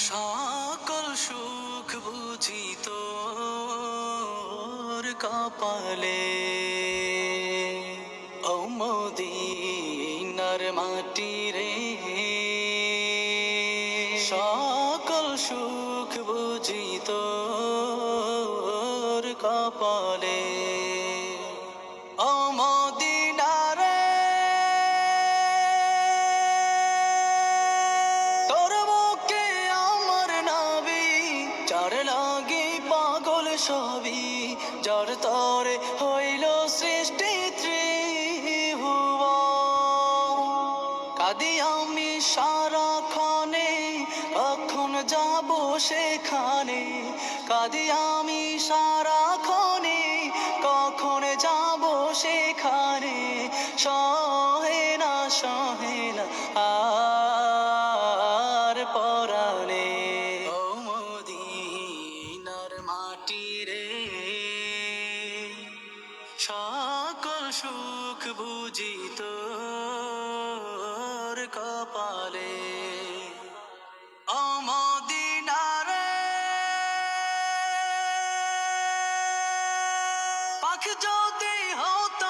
সকল সুখ বুঝি তোর কপালে, ও মদিনার মাটি রে। সকল সুখ বুঝি তোর কপালে, ও মদিনা রে। তোর বুকে আমার নাবি, যার লাগি পাগল সবই, যার তরে হইল সৃষ্টি ত্রিভুবন। কাঁদি আমি সারাক্ষণে, কখন যাব সেখানে। কাঁদি আমি সারাক্ষণে, কখন যাব সেখানে। সহে না সহে না আর পরাণে, ও মদিনার মাটি রে। সকল সুখ বুঝি তোর কপালে, ও মদিনা রে। পাখ যদি হত